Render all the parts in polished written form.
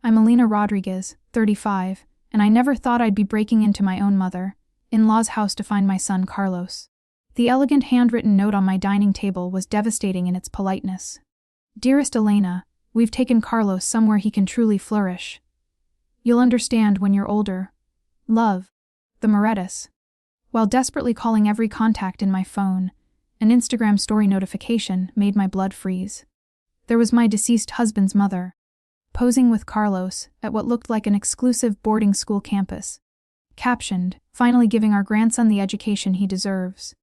I'm Elena Rodriguez, 35, and I never thought I'd be breaking into my own mother-in-law's house to find my son Carlos. The elegant handwritten note on my dining table was devastating in its politeness. Dearest Elena, we've taken Carlos somewhere he can truly flourish. You'll understand when you're older. Love. The Morettis. While desperately calling every contact in my phone, an Instagram story notification made my blood freeze. There was my deceased husband's mother, posing with Carlos at what looked like an exclusive boarding school campus. Captioned, finally giving our grandson the education he deserves.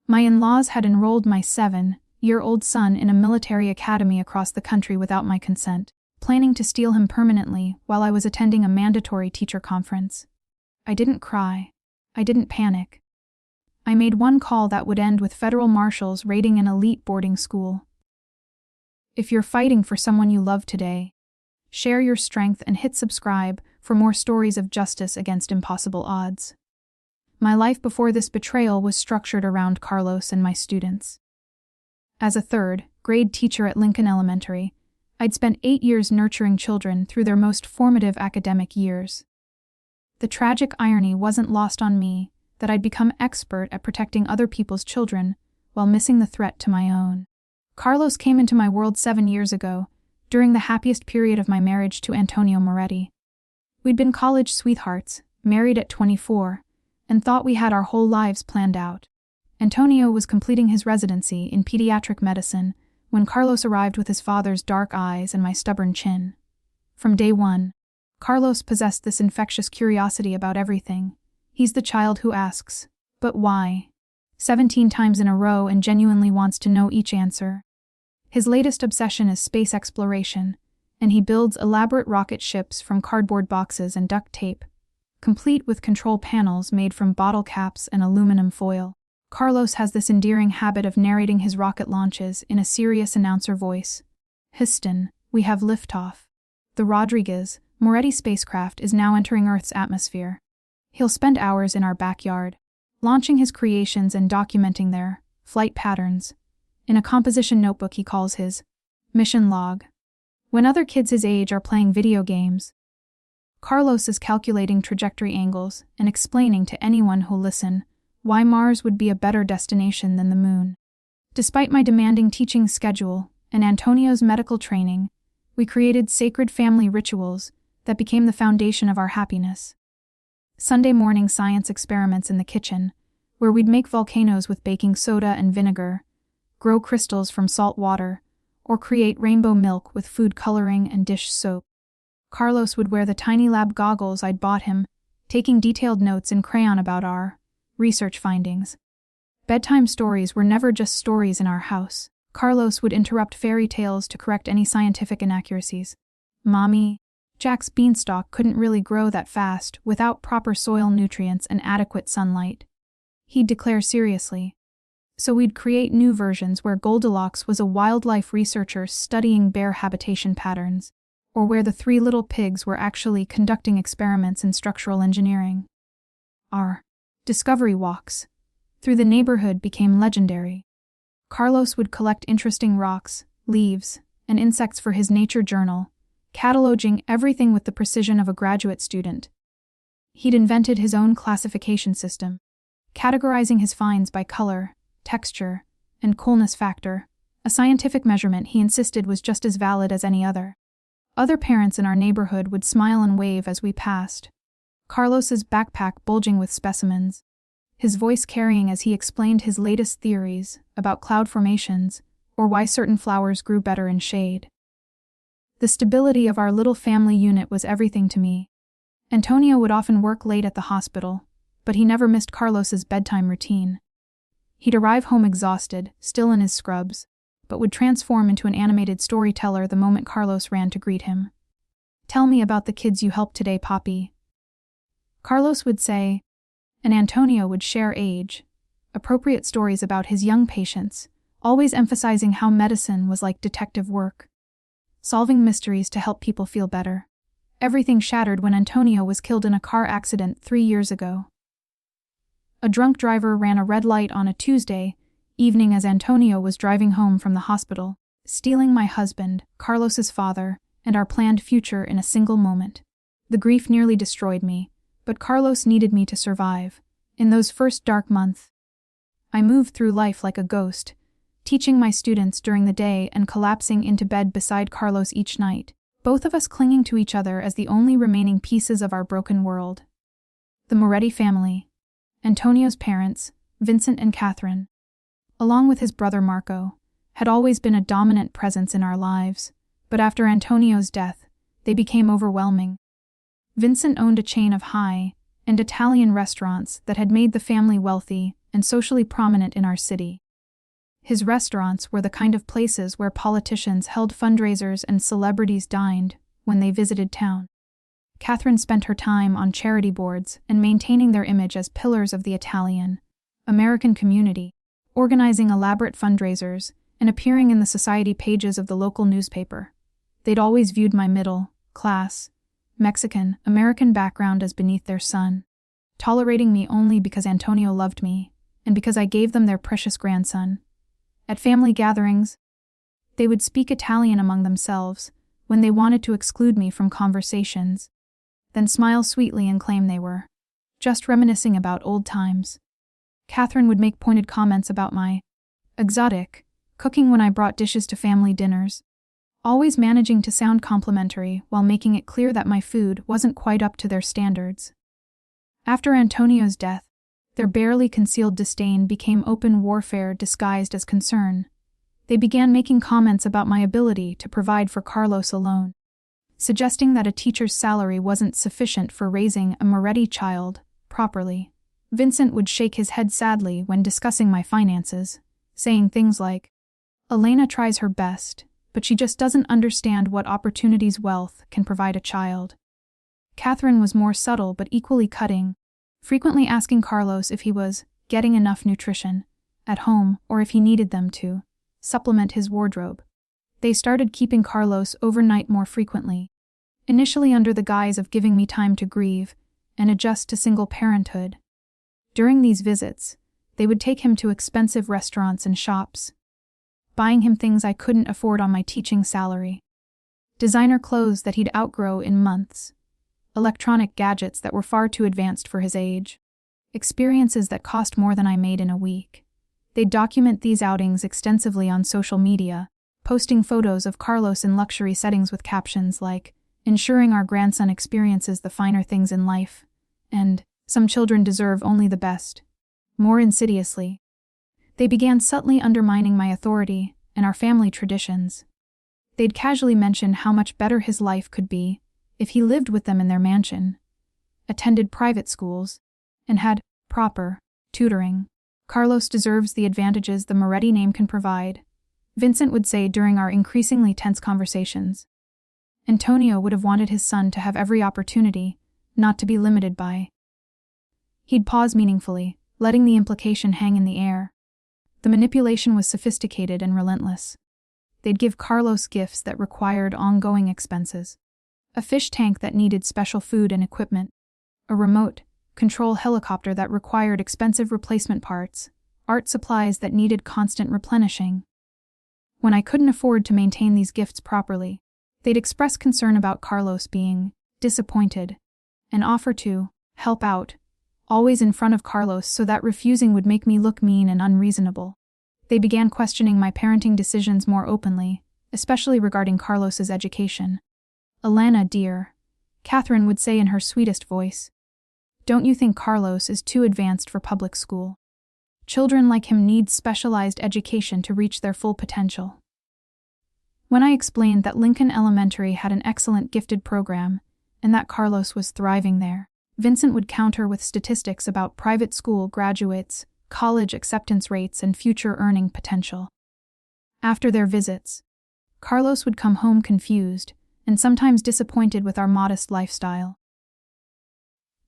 My in-laws had enrolled my 7-year-old son in a military academy across the country without my consent, planning to steal him permanently while I was attending a mandatory teacher conference. I didn't cry. I didn't panic. I made one call that would end with federal marshals raiding an elite boarding school. If you're fighting for someone you love today, share your strength and hit subscribe for more stories of justice against impossible odds. My life before this betrayal was structured around Carlos and my students. As a third-grade teacher at Lincoln Elementary, I'd spent 8 years nurturing children through their most formative academic years. The tragic irony wasn't lost on me that I'd become expert at protecting other people's children while missing the threat to my own. Carlos came into my world 7 years ago, during the happiest period of my marriage to Antonio Moretti. We'd been college sweethearts, married at 24, and thought we had our whole lives planned out. Antonio was completing his residency in pediatric medicine when Carlos arrived with his father's dark eyes and my stubborn chin. From day one, Carlos possessed this infectious curiosity about everything. He's the child who asks, "But why?" 17 times in a row and genuinely wants to know each answer. His latest obsession is space exploration, and he builds elaborate rocket ships from cardboard boxes and duct tape, complete with control panels made from bottle caps and aluminum foil. Carlos has this endearing habit of narrating his rocket launches in a serious announcer voice. "Houston, we have liftoff. The Rodriguez, Moretti spacecraft is now entering Earth's atmosphere." He'll spend hours in our backyard, launching his creations and documenting their flight patterns in a composition notebook he calls his mission log. When other kids his age are playing video games, Carlos is calculating trajectory angles and explaining to anyone who'll listen why Mars would be a better destination than the moon. Despite my demanding teaching schedule and Antonio's medical training, we created sacred family rituals that became the foundation of our happiness. Sunday morning science experiments in the kitchen, where we'd make volcanoes with baking soda and vinegar, grow crystals from salt water, or create rainbow milk with food coloring and dish soap. Carlos would wear the tiny lab goggles I'd bought him, taking detailed notes in crayon about our research findings. Bedtime stories were never just stories in our house. Carlos would interrupt fairy tales to correct any scientific inaccuracies. "Mommy, Jack's beanstalk couldn't really grow that fast without proper soil nutrients and adequate sunlight," he'd declare seriously. So we'd create new versions where Goldilocks was a wildlife researcher studying bear habitation patterns, or where the 3 little pigs were actually conducting experiments in structural engineering. Our discovery walks through the neighborhood became legendary. Carlos would collect interesting rocks, leaves, and insects for his nature journal, cataloging everything with the precision of a graduate student. He'd invented his own classification system, categorizing his finds by color, texture, and coolness factor, a scientific measurement he insisted was just as valid as any other. Other parents in our neighborhood would smile and wave as we passed, Carlos's backpack bulging with specimens, his voice carrying as he explained his latest theories about cloud formations or why certain flowers grew better in shade. The stability of our little family unit was everything to me. Antonio would often work late at the hospital, but he never missed Carlos's bedtime routine. He'd arrive home exhausted, still in his scrubs, but would transform into an animated storyteller the moment Carlos ran to greet him. "Tell me about the kids you helped today, Poppy," Carlos would say, and Antonio would share age-appropriate stories about his young patients, always emphasizing how medicine was like detective work, solving mysteries to help people feel better. Everything shattered when Antonio was killed in a car accident 3 years ago. A drunk driver ran a red light on a Tuesday evening as Antonio was driving home from the hospital, stealing my husband, Carlos's father, and our planned future in a single moment. The grief nearly destroyed me, but Carlos needed me to survive. In those first dark months, I moved through life like a ghost, teaching my students during the day and collapsing into bed beside Carlos each night, both of us clinging to each other as the only remaining pieces of our broken world. The Moretti family, Antonio's parents, Vincent and Catherine, along with his brother Marco, had always been a dominant presence in our lives, but after Antonio's death, they became overwhelming. Vincent owned a chain of high-end Italian restaurants that had made the family wealthy and socially prominent in our city. His restaurants were the kind of places where politicians held fundraisers and celebrities dined when they visited town. Catherine spent her time on charity boards and maintaining their image as pillars of the Italian-American community, organizing elaborate fundraisers and appearing in the society pages of the local newspaper. They'd always viewed my middle-class, Mexican-American background as beneath their sun, tolerating me only because Antonio loved me and because I gave them their precious grandson. At family gatherings, they would speak Italian among themselves when they wanted to exclude me from conversations, then smile sweetly and claim they were just reminiscing about old times. Catherine would make pointed comments about my exotic cooking when I brought dishes to family dinners, always managing to sound complimentary while making it clear that my food wasn't quite up to their standards. After Antonio's death, their barely concealed disdain became open warfare disguised as concern. They began making comments about my ability to provide for Carlos alone, suggesting that a teacher's salary wasn't sufficient for raising a Moretti child properly. Vincent would shake his head sadly when discussing my finances, saying things like, "Elena tries her best, but she just doesn't understand what opportunities wealth can provide a child." Catherine was more subtle but equally cutting, frequently asking Carlos if he was getting enough nutrition at home or if he needed them to supplement his wardrobe. They started keeping Carlos overnight more frequently, initially under the guise of giving me time to grieve and adjust to single parenthood. During these visits, they would take him to expensive restaurants and shops, buying him things I couldn't afford on my teaching salary. Designer clothes that he'd outgrow in months, electronic gadgets that were far too advanced for his age, experiences that cost more than I made in a week. They'd document these outings extensively on social media, posting photos of Carlos in luxury settings with captions like, "Ensuring our grandson experiences the finer things in life," and "Some children deserve only the best." More insidiously, they began subtly undermining my authority and our family traditions. They'd casually mention how much better his life could be if he lived with them in their mansion, attended private schools, and had proper tutoring. "Carlos deserves the advantages the Moretti name can provide," Vincent would say during our increasingly tense conversations. Antonio would have wanted his son to have every opportunity, not to be limited by. He'd pause meaningfully, letting the implication hang in the air. The manipulation was sophisticated and relentless. They'd give Carlos gifts that required ongoing expenses. A fish tank that needed special food and equipment. A remote control helicopter that required expensive replacement parts. Art supplies that needed constant replenishing. When I couldn't afford to maintain these gifts properly, they'd express concern about Carlos being disappointed and offer to help out, always in front of Carlos so that refusing would make me look mean and unreasonable. They began questioning my parenting decisions more openly, especially regarding Carlos's education. "Elena, dear," Catherine would say in her sweetest voice, "don't you think Carlos is too advanced for public school? Children like him need specialized education to reach their full potential." When I explained that Lincoln Elementary had an excellent gifted program and that Carlos was thriving there, Vincent would counter with statistics about private school graduates, college acceptance rates, and future earning potential. After their visits, Carlos would come home confused and sometimes disappointed with our modest lifestyle.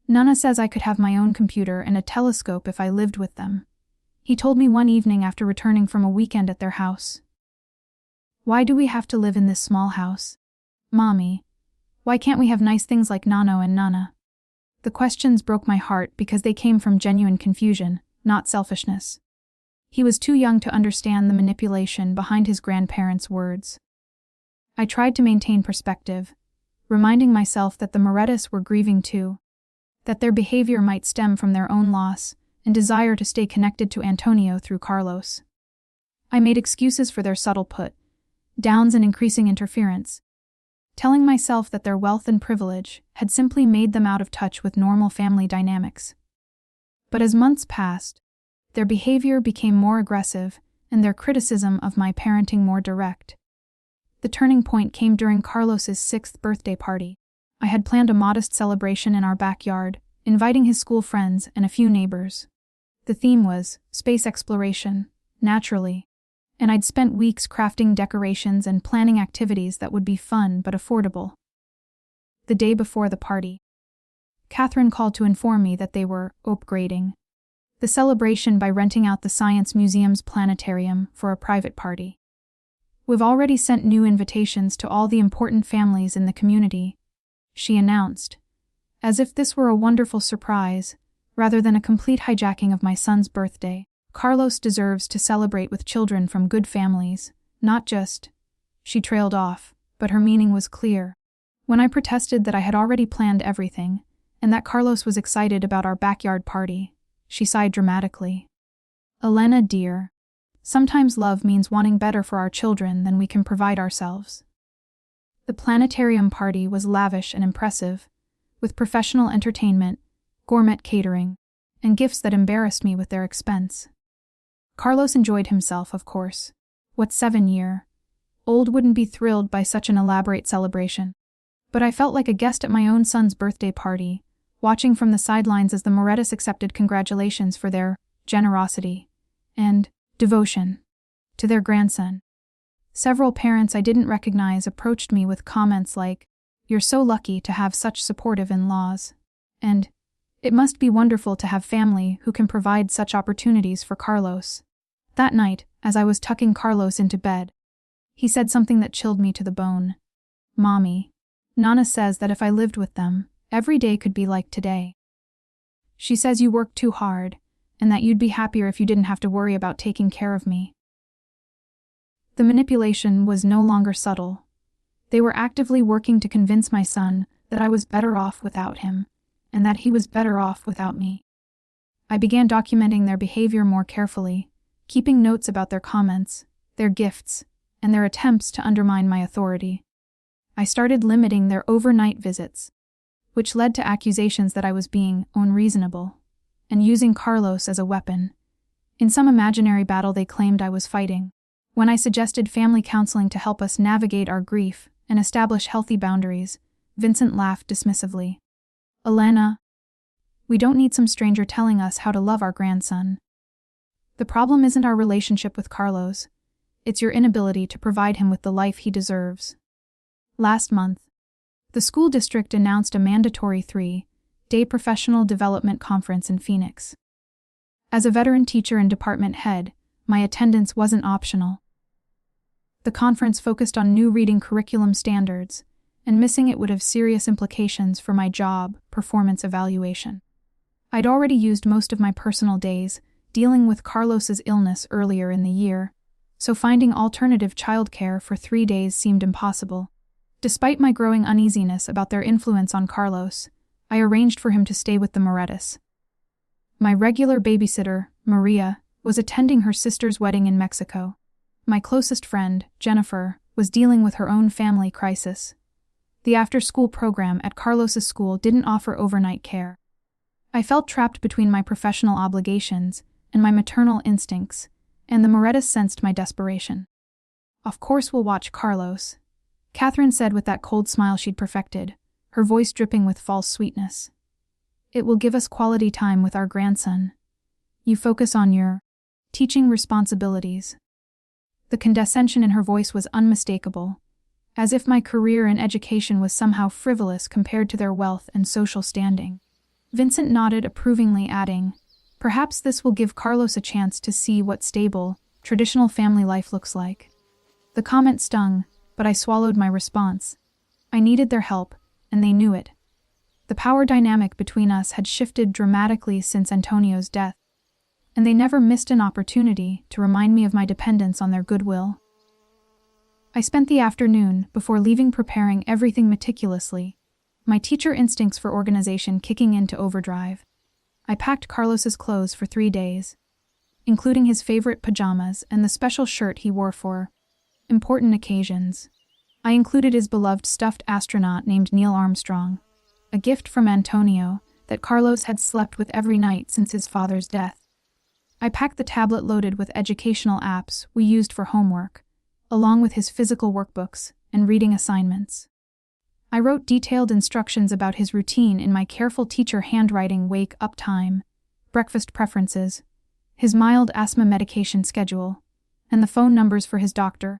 "Nana says I could have my own computer and a telescope if I lived with them," he told me one evening after returning from a weekend at their house. "Why do we have to live in this small house? Mommy, why can't we have nice things like Nano and Nana?" The questions broke my heart because they came from genuine confusion, not selfishness. He was too young to understand the manipulation behind his grandparents' words. I tried to maintain perspective, reminding myself that the Morettis were grieving too, that their behavior might stem from their own loss and desire to stay connected to Antonio through Carlos. I made excuses for their subtle put-downs and increasing interference, telling myself that their wealth and privilege had simply made them out of touch with normal family dynamics. But as months passed, their behavior became more aggressive and their criticism of my parenting more direct. The turning point came during Carlos's 6th birthday party. I had planned a modest celebration in our backyard, inviting his school friends and a few neighbors. The theme was space exploration, naturally, and I'd spent weeks crafting decorations and planning activities that would be fun but affordable. The day before the party, Catherine called to inform me that they were upgrading the celebration by renting out the Science Museum's planetarium for a private party. "We've already sent new invitations to all the important families in the community," she announced, as if this were a wonderful surprise, rather than a complete hijacking of my son's birthday. "Carlos deserves to celebrate with children from good families, not just—" She trailed off, but her meaning was clear. When I protested that I had already planned everything, and that Carlos was excited about our backyard party, she sighed dramatically. "Elena, dear, sometimes love means wanting better for our children than we can provide ourselves." The planetarium party was lavish and impressive, with professional entertainment, gourmet catering, and gifts that embarrassed me with their expense. Carlos enjoyed himself, of course. What 7-year-old wouldn't be thrilled by such an elaborate celebration? But I felt like a guest at my own son's birthday party, watching from the sidelines as the Morettis accepted congratulations for their generosity and devotion to their grandson. Several parents I didn't recognize approached me with comments like, "You're so lucky to have such supportive in-laws," and "It must be wonderful to have family who can provide such opportunities for Carlos." That night, as I was tucking Carlos into bed, he said something that chilled me to the bone. "Mommy, Nana says that if I lived with them, every day could be like today. She says you work too hard, and that you'd be happier if you didn't have to worry about taking care of me." The manipulation was no longer subtle. They were actively working to convince my son that I was better off without him, and that he was better off without me. I began documenting their behavior more carefully, keeping notes about their comments, their gifts, and their attempts to undermine my authority. I started limiting their overnight visits, which led to accusations that I was being unreasonable and using Carlos as a weapon. In some imaginary battle they claimed I was fighting. When I suggested family counseling to help us navigate our grief and establish healthy boundaries, Vincent laughed dismissively. "Elena, we don't need some stranger telling us how to love our grandson. The problem isn't our relationship with Carlos, it's your inability to provide him with the life he deserves." Last month, the school district announced a mandatory 3-day professional development conference in Phoenix. As a veteran teacher and department head, my attendance wasn't optional. The conference focused on new reading curriculum standards, and missing it would have serious implications for my job performance evaluation. I'd already used most of my personal days dealing with Carlos's illness earlier in the year, so finding alternative childcare for 3 days seemed impossible. Despite my growing uneasiness about their influence on Carlos, I arranged for him to stay with the Morettis. My regular babysitter, Maria, was attending her sister's wedding in Mexico. My closest friend, Jennifer, was dealing with her own family crisis. The after-school program at Carlos's school didn't offer overnight care. I felt trapped between my professional obligations and my maternal instincts, and the Morettis sensed my desperation. "Of course we'll watch Carlos," Catherine said with that cold smile she'd perfected, her voice dripping with false sweetness. "It will give us quality time with our grandson. You focus on your teaching responsibilities." The condescension in her voice was unmistakable, as if my career in education was somehow frivolous compared to their wealth and social standing. Vincent nodded approvingly, adding, "Perhaps this will give Carlos a chance to see what stable, traditional family life looks like." The comment stung, but I swallowed my response. I needed their help, and they knew it. The power dynamic between us had shifted dramatically since Antonio's death, and they never missed an opportunity to remind me of my dependence on their goodwill. I spent the afternoon before leaving preparing everything meticulously, my teacher instincts for organization kicking into overdrive. I packed Carlos's clothes for 3 days, including his favorite pajamas and the special shirt he wore for important occasions. I included his beloved stuffed astronaut named Neil Armstrong, a gift from Antonio that Carlos had slept with every night since his father's death. I packed the tablet loaded with educational apps we used for homework, along with his physical workbooks and reading assignments. I wrote detailed instructions about his routine in my careful teacher handwriting: wake up time, breakfast preferences, his mild asthma medication schedule, and the phone numbers for his doctor,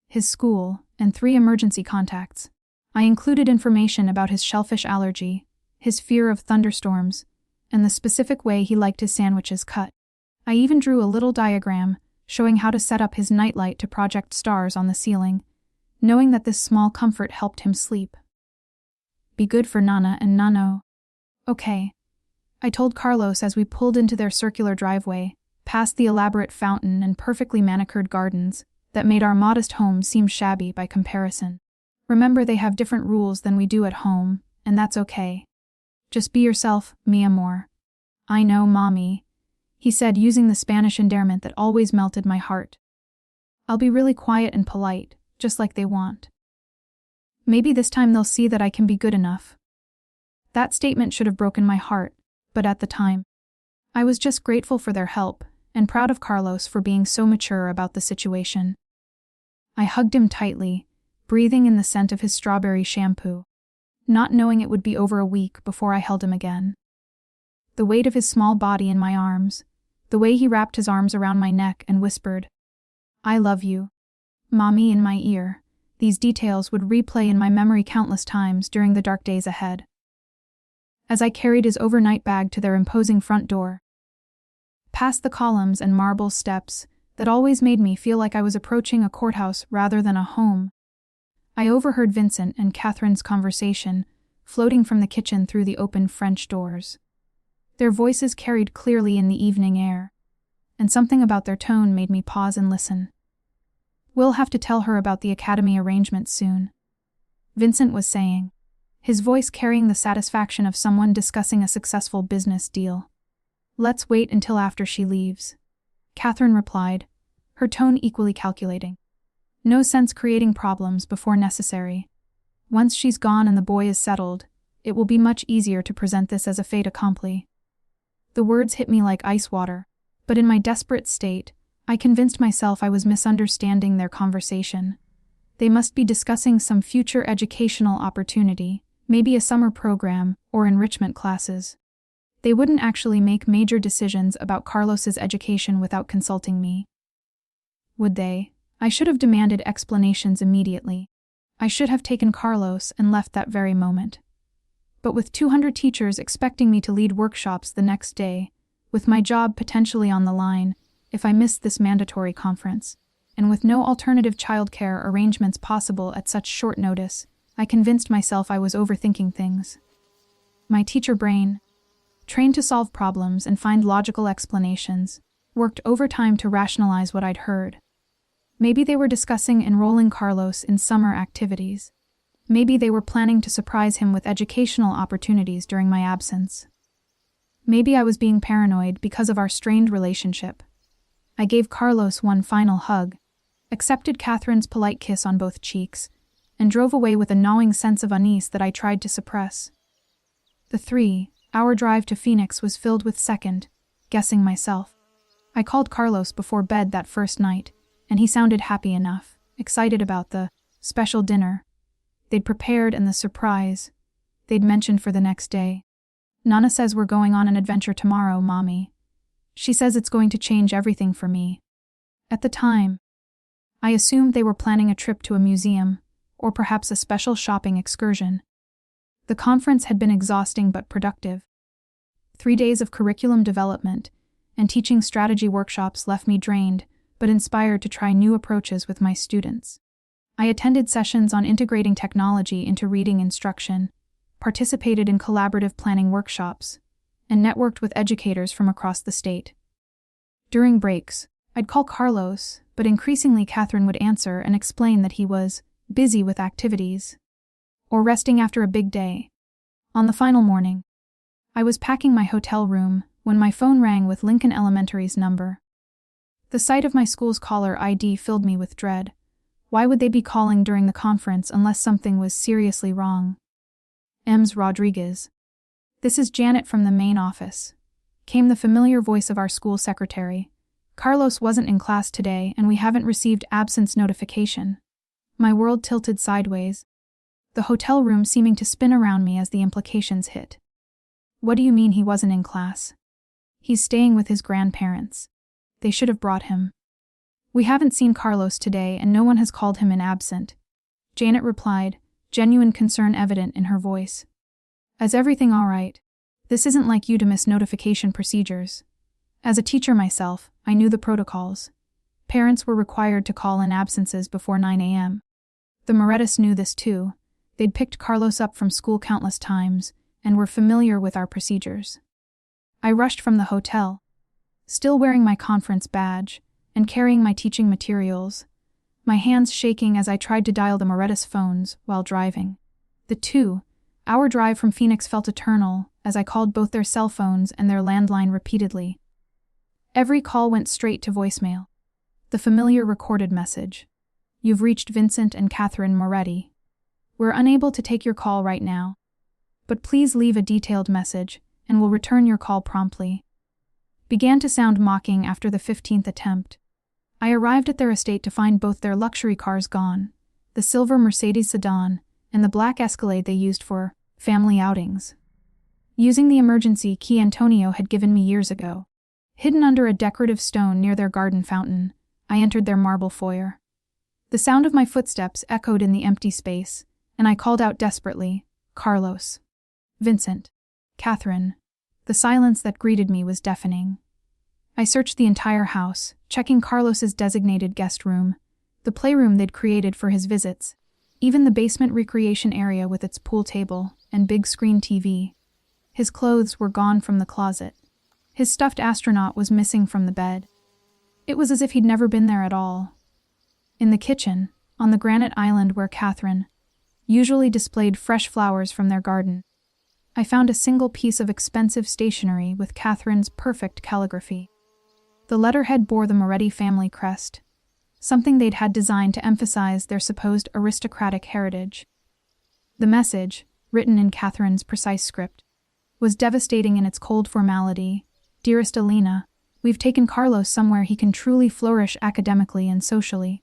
his school, and 3 emergency contacts. I included information about his shellfish allergy, his fear of thunderstorms, and the specific way he liked his sandwiches cut. I even drew a little diagram showing how to set up his nightlight to project stars on the ceiling, knowing that this small comfort helped him sleep. Be good for Nana and Nano. Okay, I told Carlos as we pulled into their circular driveway, past the elaborate fountain and perfectly manicured gardens that made our modest home seem shabby by comparison. Remember, they have different rules than we do at home, and that's okay. Just be yourself, mi amor. I know, mommy, he said, using the Spanish endearment that always melted my heart. I'll be really quiet and polite, just like they want. Maybe this time they'll see that I can be good enough. That statement should have broken my heart, but at the time, I was just grateful for their help and proud of Carlos for being so mature about the situation. I hugged him tightly, breathing in the scent of his strawberry shampoo, not knowing it would be over a week before I held him again. The weight of his small body in my arms, the way he wrapped his arms around my neck and whispered, "I love you, Mommy," in my ear. These details would replay in my memory countless times during the dark days ahead. As I carried his overnight bag to their imposing front door, past the columns and marble steps that always made me feel like I was approaching a courthouse rather than a home, I overheard Vincent and Catherine's conversation, floating from the kitchen through the open French doors. Their voices carried clearly in the evening air, and something about their tone made me pause and listen. "We'll have to tell her about the academy arrangements soon," Vincent was saying, his voice carrying the satisfaction of someone discussing a successful business deal. "Let's wait until after she leaves," Catherine replied, her tone equally calculating. "No sense creating problems before necessary. Once she's gone and the boy is settled, it will be much easier to present this as a fait accompli." The words hit me like ice water, but in my desperate state, I convinced myself I was misunderstanding their conversation. They must be discussing some future educational opportunity, maybe a summer program or enrichment classes. They wouldn't actually make major decisions about Carlos's education without consulting me. Would they? I should have demanded explanations immediately. I should have taken Carlos and left that very moment. But with 200 teachers expecting me to lead workshops the next day, with my job potentially on the line if I missed this mandatory conference, and with no alternative childcare arrangements possible at such short notice, I convinced myself I was overthinking things. My teacher brain, trained to solve problems and find logical explanations, worked overtime to rationalize what I'd heard. Maybe they were discussing enrolling Carlos in summer activities. Maybe they were planning to surprise him with educational opportunities during my absence. Maybe I was being paranoid because of our strained relationship. I gave Carlos one final hug, accepted Catherine's polite kiss on both cheeks, and drove away with a gnawing sense of unease that I tried to suppress. The 3-hour drive to Phoenix was filled with second-guessing myself. I called Carlos before bed that first night, and he sounded happy enough, excited about the special dinner they'd prepared and the surprise they'd mentioned for the next day. "Nana says we're going on an adventure tomorrow, Mommy. She says it's going to change everything for me." At the time, I assumed they were planning a trip to a museum, or perhaps a special shopping excursion. The conference had been exhausting but productive. 3 days of curriculum development and teaching strategy workshops left me drained, but inspired to try new approaches with my students. I attended sessions on integrating technology into reading instruction, participated in collaborative planning workshops, and networked with educators from across the state. During breaks, I'd call Carlos, but increasingly Catherine would answer and explain that he was busy with activities or resting after a big day. On the final morning, I was packing my hotel room when my phone rang with Lincoln Elementary's number. The sight of my school's caller ID filled me with dread. Why would they be calling during the conference unless something was seriously wrong? Ms. Rodriguez. This is Janet from the main office, came the familiar voice of our school secretary. Carlos wasn't in class today and we haven't received absence notification. My world tilted sideways, the hotel room seeming to spin around me as the implications hit. What do you mean he wasn't in class? He's staying with his grandparents. They should have brought him. We haven't seen Carlos today and no one has called him in absent, Janet replied, genuine concern evident in her voice. Is everything all right? This isn't like you to miss notification procedures. As a teacher myself, I knew the protocols. Parents were required to call in absences before 9 a.m. The Morettis knew this too. They'd picked Carlos up from school countless times and were familiar with our procedures. I rushed from the hotel, still wearing my conference badge and carrying my teaching materials, my hands shaking as I tried to dial the Morettis phones while driving. The 2-hour drive from Phoenix felt eternal as I called both their cell phones and their landline repeatedly. Every call went straight to voicemail. The familiar recorded message. You've reached Vincent and Catherine Moretti. We're unable to take your call right now, but please leave a detailed message and we'll return your call promptly. Began to sound mocking after the 15th attempt. I arrived at their estate to find both their luxury cars gone, the silver Mercedes sedan and the black Escalade they used for family outings. Using the emergency key Antonio had given me years ago. Hidden under a decorative stone near their garden fountain, I entered their marble foyer. The sound of my footsteps echoed in the empty space, and I called out desperately, Carlos. Vincent. Catherine. The silence that greeted me was deafening. I searched the entire house, checking Carlos's designated guest room, the playroom they'd created for his visits, even the basement recreation area with its pool table and big screen TV. His clothes were gone from the closet. His stuffed astronaut was missing from the bed. It was as if he'd never been there at all. In the kitchen, on the granite island where Catherine usually displayed fresh flowers from their garden, I found a single piece of expensive stationery with Catherine's perfect calligraphy. The letterhead bore the Moretti family crest, something they'd had designed to emphasize their supposed aristocratic heritage. The message, written in Catherine's precise script, was devastating in its cold formality. Dearest Elena, we've taken Carlos somewhere he can truly flourish academically and socially.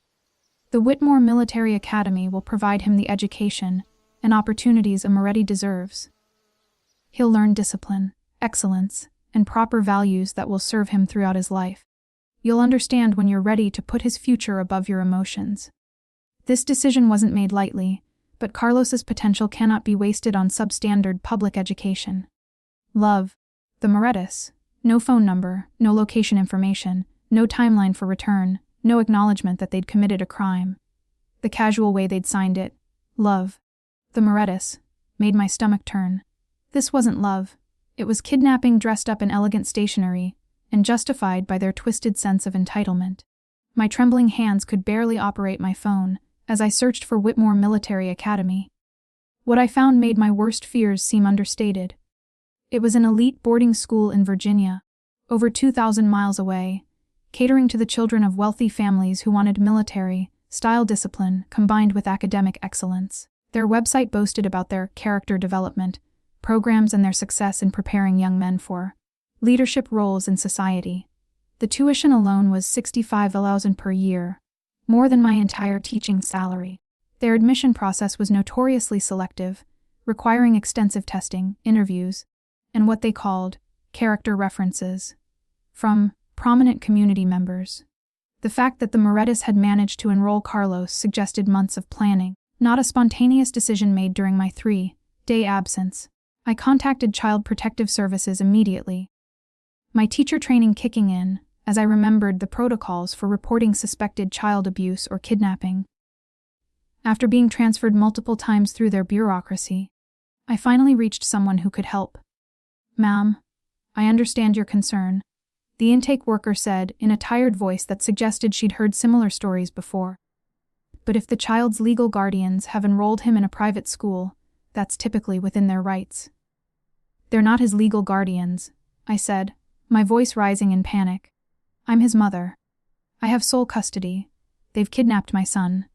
The Whitmore Military Academy will provide him the education and opportunities a Moretti deserves. He'll learn discipline, excellence, and proper values that will serve him throughout his life. You'll understand when you're ready to put his future above your emotions. This decision wasn't made lightly, but Carlos's potential cannot be wasted on substandard public education. Love. The Morettis. No phone number, no location information, no timeline for return, no acknowledgement that they'd committed a crime. The casual way they'd signed it, love. The Morettis, made my stomach turn. This wasn't love. It was kidnapping dressed up in elegant stationery, and justified by their twisted sense of entitlement. My trembling hands could barely operate my phone as I searched for Whitmore Military Academy. What I found made my worst fears seem understated. It was an elite boarding school in Virginia, over 2,000 miles away, catering to the children of wealthy families who wanted military-style discipline combined with academic excellence. Their website boasted about their character development programs and their success in preparing young men for leadership roles in society. The tuition alone was $65,000 per year, more than my entire teaching salary. Their admission process was notoriously selective, requiring extensive testing, interviews, and what they called character references from prominent community members. The fact that the Morettis had managed to enroll Carlos suggested months of planning, not a spontaneous decision made during my 3-day absence. I contacted Child Protective Services immediately, my teacher training kicking in as I remembered the protocols for reporting suspected child abuse or kidnapping. After being transferred multiple times through their bureaucracy, I finally reached someone who could help. Ma'am, I understand your concern. the intake worker said in a tired voice that suggested she'd heard similar stories before. But if the child's legal guardians have enrolled him in a private school, that's typically within their rights. They're not his legal guardians, I said, my voice rising in panic. I'm his mother. I have sole custody. They've kidnapped my son.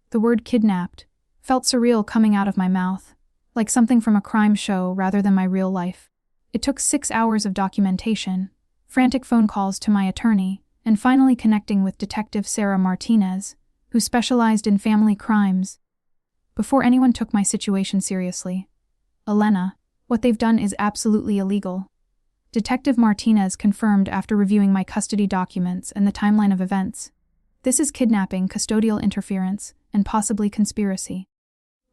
The word kidnapped felt surreal coming out of my mouth, like something from a crime show rather than my real life. It took 6 hours of documentation, frantic phone calls to my attorney, and finally connecting with Detective Sarah Martinez, who specialized in family crimes. Before anyone took my situation seriously. Elena, what they've done is absolutely illegal. Detective Martinez confirmed after reviewing my custody documents and the timeline of events. This is kidnapping, custodial interference, and possibly conspiracy.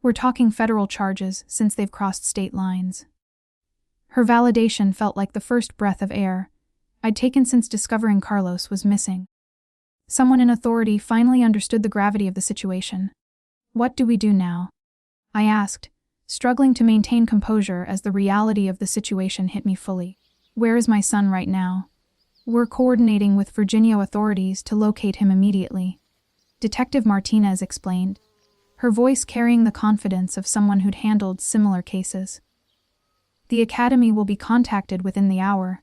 We're talking federal charges since they've crossed state lines. Her validation felt like the first breath of air I'd taken since discovering Carlos was missing. Someone in authority finally understood the gravity of the situation. What do we do now? I asked, struggling to maintain composure as the reality of the situation hit me fully. Where is my son right now? We're coordinating with Virginia authorities to locate him immediately, Detective Martinez explained, her voice carrying the confidence of someone who'd handled similar cases. The academy will be contacted within the hour,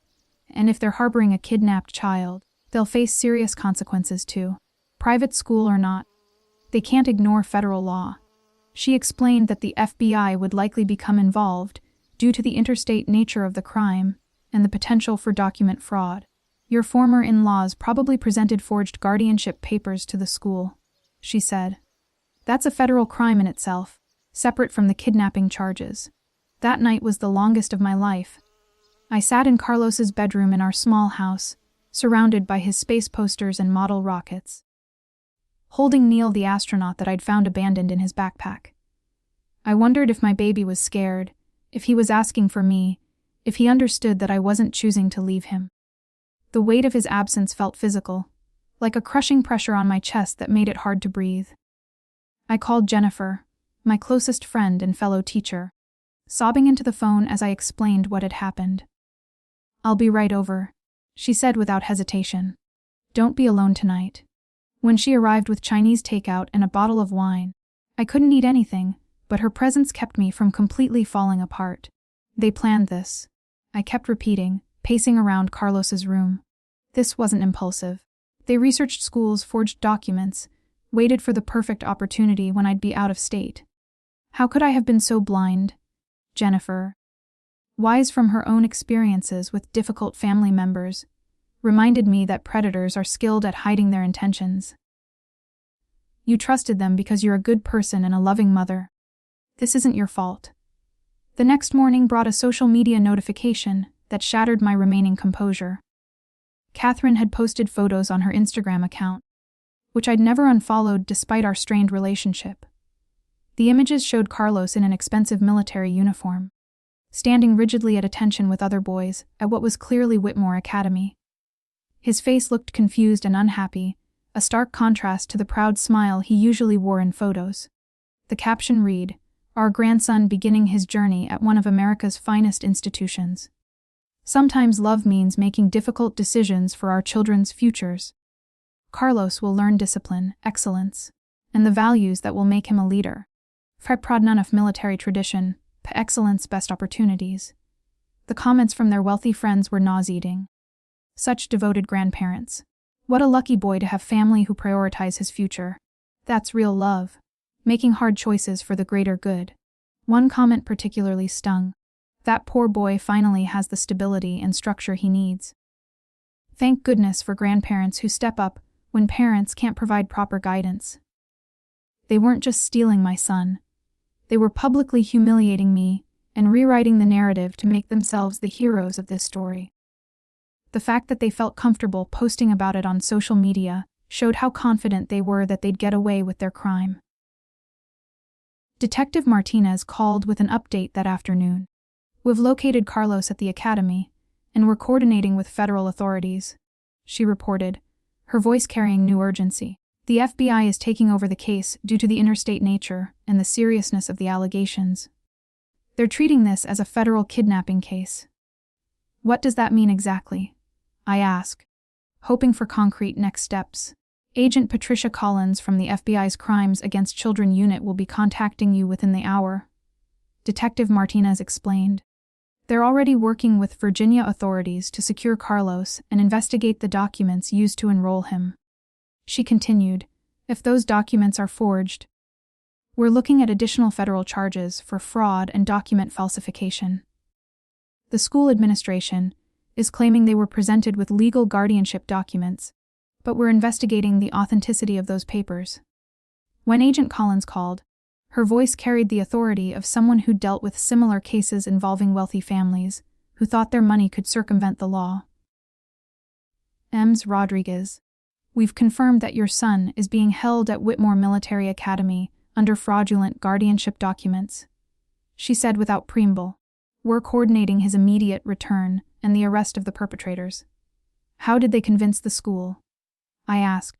and if they're harboring a kidnapped child, they'll face serious consequences too, private school or not. They can't ignore federal law. She explained that the FBI would likely become involved due to the interstate nature of the crime and the potential for document fraud. Your former in-laws probably presented forged guardianship papers to the school, she said. That's a federal crime in itself, separate from the kidnapping charges. That night was the longest of my life. I sat in Carlos's bedroom in our small house, surrounded by his space posters and model rockets, holding Neil the astronaut that I'd found abandoned in his backpack. I wondered if my baby was scared, if he was asking for me, if he understood that I wasn't choosing to leave him. The weight of his absence felt physical, like a crushing pressure on my chest that made it hard to breathe. I called Jennifer, my closest friend and fellow teacher, sobbing into the phone as I explained what had happened. "I'll be right over," she said without hesitation. "Don't be alone tonight." When she arrived with Chinese takeout and a bottle of wine, I couldn't eat anything, but her presence kept me from completely falling apart. They planned this, I kept repeating, pacing around Carlos's room. This wasn't impulsive. They researched schools, forged documents, waited for the perfect opportunity when I'd be out of state. How could I have been so blind? Jennifer, wise from her own experiences with difficult family members, reminded me that predators are skilled at hiding their intentions. You trusted them because you're a good person and a loving mother. This isn't your fault. The next morning brought a social media notification that shattered my remaining composure. Catherine had posted photos on her Instagram account, which I'd never unfollowed despite our strained relationship. The images showed Carlos in an expensive military uniform, standing rigidly at attention with other boys at what was clearly Whitmore Academy. His face looked confused and unhappy, a stark contrast to the proud smile he usually wore in photos. The caption read, "Our grandson beginning his journey at one of America's finest institutions. Sometimes love means making difficult decisions for our children's futures. Carlos will learn discipline, excellence, and the values that will make him a leader. Pradnan of military tradition, excellence, best opportunities." The comments from their wealthy friends were nauseating. Such devoted grandparents. What a lucky boy to have family who prioritize his future. That's real love. Making hard choices for the greater good. One comment particularly stung. That poor boy finally has the stability and structure he needs. Thank goodness for grandparents who step up when parents can't provide proper guidance. They weren't just stealing my son. They were publicly humiliating me and rewriting the narrative to make themselves the heroes of this story. The fact that they felt comfortable posting about it on social media showed how confident they were that they'd get away with their crime. Detective Martinez called with an update that afternoon. "We've located Carlos at the academy, and we're coordinating with federal authorities," she reported, her voice carrying new urgency. "The FBI is taking over the case due to the interstate nature and the seriousness of the allegations. They're treating this as a federal kidnapping case." "What does that mean exactly?" I asked, hoping for concrete next steps. Agent Patricia Collins from the FBI's Crimes Against Children unit will be contacting you within the hour, Detective Martinez explained. They're already working with Virginia authorities to secure Carlos and investigate the documents used to enroll him. She continued, if those documents are forged, we're looking at additional federal charges for fraud and document falsification. The school administration is claiming they were presented with legal guardianship documents, but we're investigating the authenticity of those papers. When Agent Collins called, her voice carried the authority of someone who dealt with similar cases involving wealthy families who thought their money could circumvent the law. Ms. Rodriguez, we've confirmed that your son is being held at Whitmore Military Academy under fraudulent guardianship documents, she said without preamble. We're coordinating his immediate return and the arrest of the perpetrators. How did they convince the school? I asked,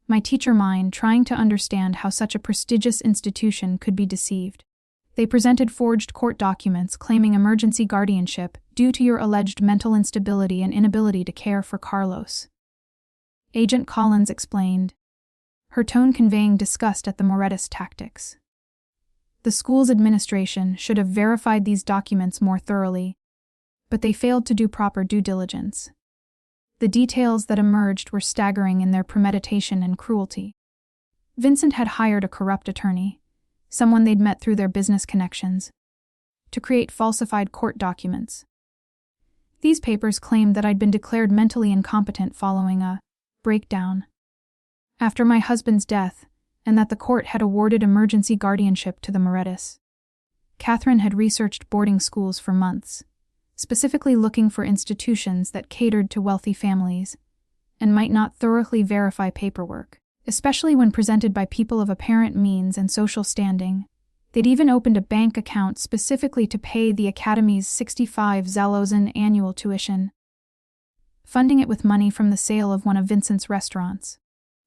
my teacher mind trying to understand how such a prestigious institution could be deceived. They presented forged court documents claiming emergency guardianship due to your alleged mental instability and inability to care for Carlos. Agent Collins explained, her tone conveying disgust at the Morettis tactics. The school's administration should have verified these documents more thoroughly, but they failed to do proper due diligence. The details that emerged were staggering in their premeditation and cruelty. Vincent had hired a corrupt attorney, someone they'd met through their business connections, to create falsified court documents. These papers claimed that I'd been declared mentally incompetent following a breakdown after my husband's death, and that the court had awarded emergency guardianship to the Morettis. Catherine had researched boarding schools for months, specifically looking for institutions that catered to wealthy families and might not thoroughly verify paperwork, especially when presented by people of apparent means and social standing. They'd even opened a bank account specifically to pay the Academy's $65,000 annual tuition, funding it with money from the sale of one of Vincent's restaurants.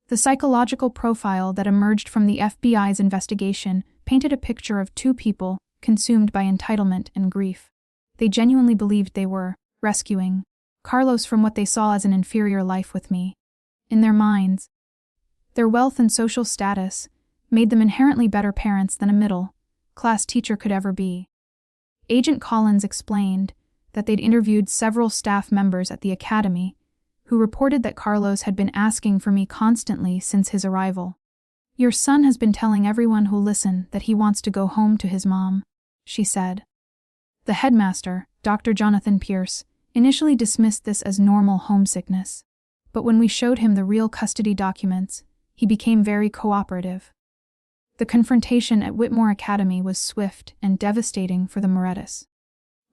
The psychological profile that emerged from the FBI's investigation painted a picture of two people consumed by entitlement and grief. They genuinely believed they were rescuing Carlos from what they saw as an inferior life with me. In their minds, their wealth and social status made them inherently better parents than a middle-class teacher could ever be. Agent Collins explained that they'd interviewed several staff members at the academy who reported that Carlos had been asking for me constantly since his arrival. Your son has been telling everyone who'll listen that he wants to go home to his mom, she said. The headmaster, Dr. Jonathan Pierce, initially dismissed this as normal homesickness, but when we showed him the real custody documents, he became very cooperative. The confrontation at Whitmore Academy was swift and devastating for the Morettis.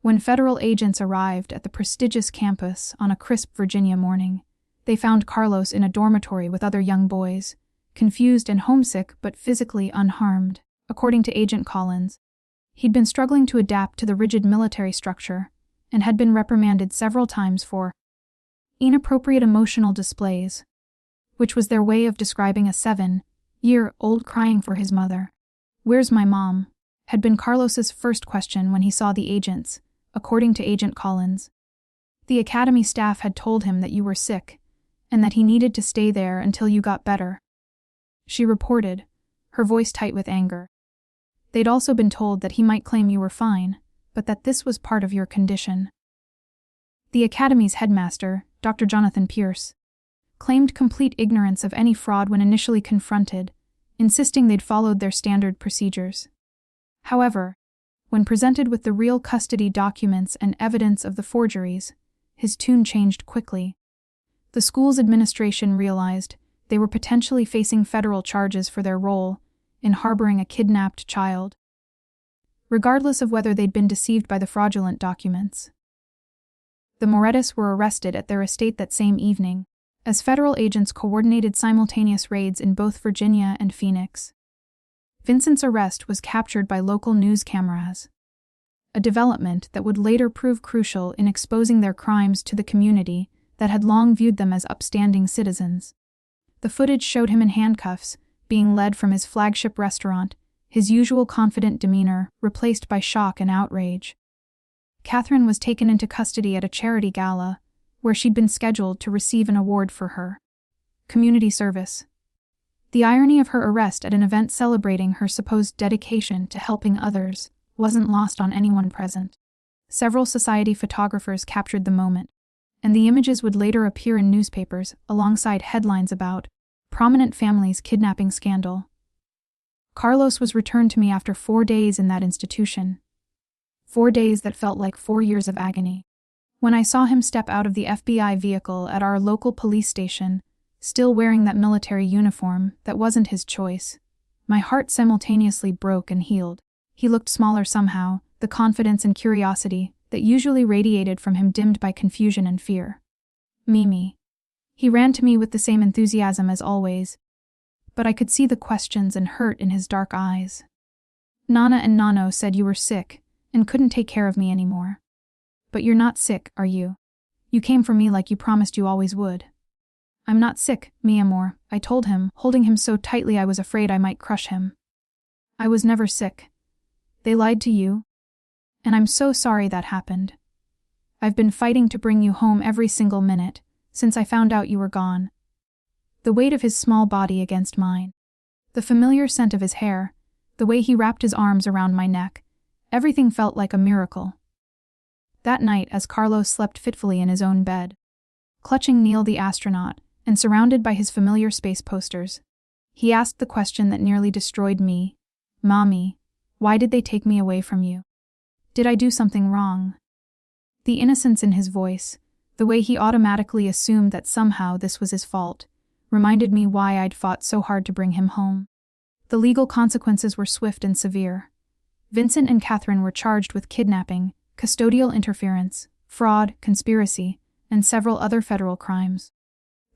When federal agents arrived at the prestigious campus on a crisp Virginia morning, they found Carlos in a dormitory with other young boys, confused and homesick but physically unharmed. According to Agent Collins, he'd been struggling to adapt to the rigid military structure and had been reprimanded several times for inappropriate emotional displays, which was their way of describing a 7-year-old crying for his mother. "Where's my mom?" had been Carlos's first question when he saw the agents, according to Agent Collins. The academy staff had told him that you were sick and that he needed to stay there until you got better, she reported, her voice tight with anger. They'd also been told that he might claim you were fine, but that this was part of your condition. The academy's headmaster, Dr. Jonathan Pierce, claimed complete ignorance of any fraud when initially confronted, insisting they'd followed their standard procedures. However, when presented with the real custody documents and evidence of the forgeries, his tune changed quickly. The school's administration realized they were potentially facing federal charges for their role in harboring a kidnapped child, regardless of whether they'd been deceived by the fraudulent documents. The Morettis were arrested at their estate that same evening, as federal agents coordinated simultaneous raids in both Virginia and Phoenix. Vincent's arrest was captured by local news cameras, a development that would later prove crucial in exposing their crimes to the community that had long viewed them as upstanding citizens. The footage showed him in handcuffs, being led from his flagship restaurant, his usual confident demeanor replaced by shock and outrage. Catherine was taken into custody at a charity gala, where she'd been scheduled to receive an award for her community service. The irony of her arrest at an event celebrating her supposed dedication to helping others wasn't lost on anyone present. Several society photographers captured the moment, and the images would later appear in newspapers alongside headlines about prominent family's kidnapping scandal. Carlos was returned to me after 4 days in that institution. 4 days that felt like 4 years of agony. When I saw him step out of the FBI vehicle at our local police station, still wearing that military uniform that wasn't his choice, my heart simultaneously broke and healed. He looked smaller somehow, the confidence and curiosity that usually radiated from him dimmed by confusion and fear. Mimi. He ran to me with the same enthusiasm as always, but I could see the questions and hurt in his dark eyes. Nana and Nano said you were sick and couldn't take care of me anymore. But you're not sick, are you? You came for me like you promised you always would. I'm not sick, mi amor, I told him, holding him so tightly I was afraid I might crush him. I was never sick. They lied to you? And I'm so sorry that happened. I've been fighting to bring you home every single minute, since I found out you were gone. The weight of his small body against mine. The familiar scent of his hair, the way he wrapped his arms around my neck, everything felt like a miracle. That night, as Carlos slept fitfully in his own bed, clutching Neil the astronaut, and surrounded by his familiar space posters, he asked the question that nearly destroyed me. Mommy, why did they take me away from you? Did I do something wrong? The innocence in his voice, the way he automatically assumed that somehow this was his fault, reminded me why I'd fought so hard to bring him home. The legal consequences were swift and severe. Vincent and Catherine were charged with kidnapping, custodial interference, fraud, conspiracy, and several other federal crimes.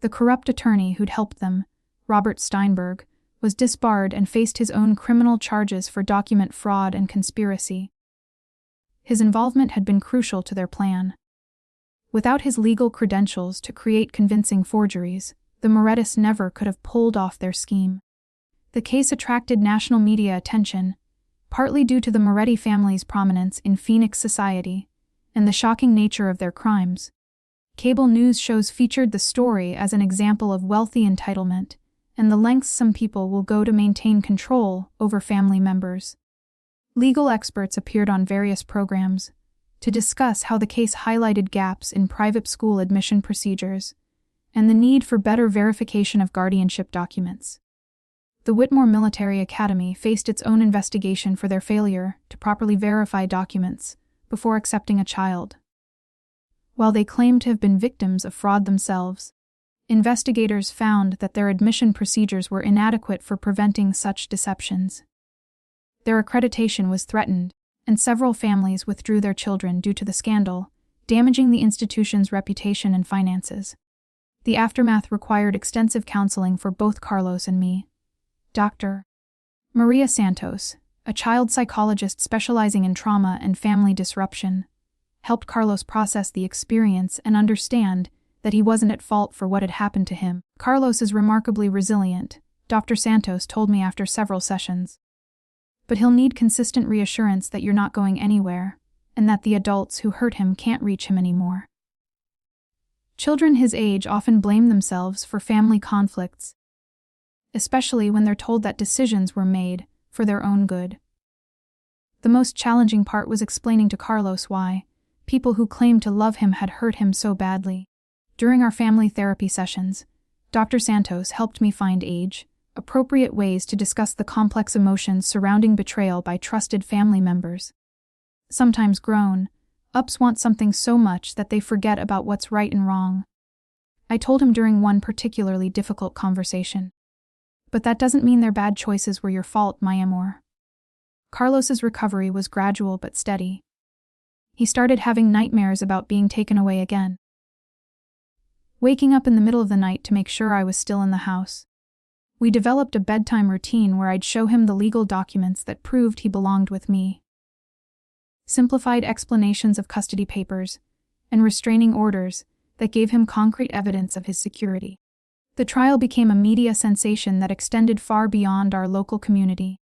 The corrupt attorney who'd helped them, Robert Steinberg, was disbarred and faced his own criminal charges for document fraud and conspiracy. His involvement had been crucial to their plan. Without his legal credentials to create convincing forgeries, the Morettis never could have pulled off their scheme. The case attracted national media attention, partly due to the Moretti family's prominence in Phoenix society and the shocking nature of their crimes. Cable news shows featured the story as an example of wealthy entitlement and the lengths some people will go to maintain control over family members. Legal experts appeared on various programs to discuss how the case highlighted gaps in private school admission procedures and the need for better verification of guardianship documents. The Whitmore Military Academy faced its own investigation for their failure to properly verify documents before accepting a child. While they claimed to have been victims of fraud themselves, investigators found that their admission procedures were inadequate for preventing such deceptions. Their accreditation was threatened, and several families withdrew their children due to the scandal, damaging the institution's reputation and finances. The aftermath required extensive counseling for both Carlos and me. Dr. Maria Santos, a child psychologist specializing in trauma and family disruption, helped Carlos process the experience and understand that he wasn't at fault for what had happened to him. Carlos is remarkably resilient, Dr. Santos told me after several sessions. But he'll need consistent reassurance that you're not going anywhere, and that the adults who hurt him can't reach him anymore. Children his age often blame themselves for family conflicts, especially when they're told that decisions were made for their own good. The most challenging part was explaining to Carlos why people who claimed to love him had hurt him so badly. During our family therapy sessions, Dr. Santos helped me find age-appropriate ways to discuss the complex emotions surrounding betrayal by trusted family members. Sometimes grown-ups want something so much that they forget about what's right and wrong. I told him during one particularly difficult conversation. But that doesn't mean their bad choices were your fault, my amor. Carlos's recovery was gradual but steady. He started having nightmares about being taken away again, waking up in the middle of the night to make sure I was still in the house. We developed a bedtime routine where I'd show him the legal documents that proved he belonged with me. Simplified explanations of custody papers and restraining orders that gave him concrete evidence of his security. The trial became a media sensation that extended far beyond our local community.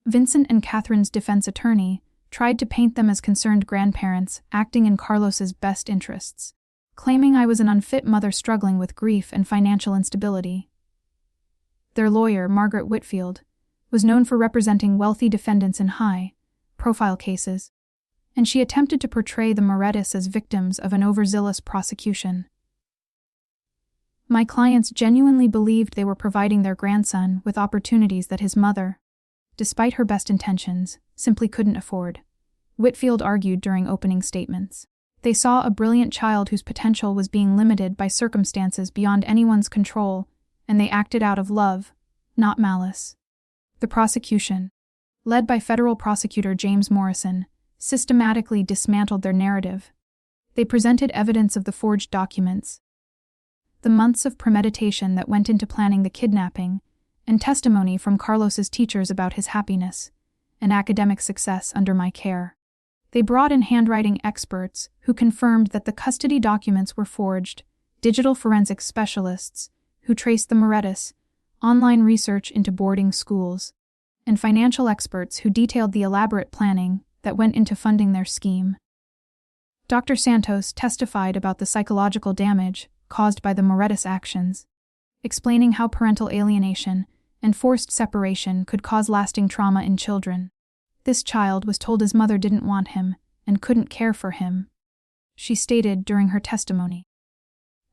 Vincent and Catherine's defense attorney tried to paint them as concerned grandparents acting in Carlos's best interests, claiming I was an unfit mother struggling with grief and financial instability. Their lawyer, Margaret Whitfield, was known for representing wealthy defendants in high-profile cases, and she attempted to portray the Morettis as victims of an overzealous prosecution. My clients genuinely believed they were providing their grandson with opportunities that his mother, despite her best intentions, simply couldn't afford, Whitfield argued during opening statements. They saw a brilliant child whose potential was being limited by circumstances beyond anyone's control, and they acted out of love, not malice. The prosecution, led by federal prosecutor James Morrison, systematically dismantled their narrative. They presented evidence of the forged documents, the months of premeditation that went into planning the kidnapping, and testimony from Carlos's teachers about his happiness and academic success under my care. They brought in handwriting experts who confirmed that the custody documents were forged, digital forensics specialists who traced the Morettis, online research into boarding schools, and financial experts who detailed the elaborate planning that went into funding their scheme. Dr. Santos testified about the psychological damage caused by the Morettis actions, explaining how parental alienation and forced separation could cause lasting trauma in children. This child was told his mother didn't want him and couldn't care for him, she stated during her testimony.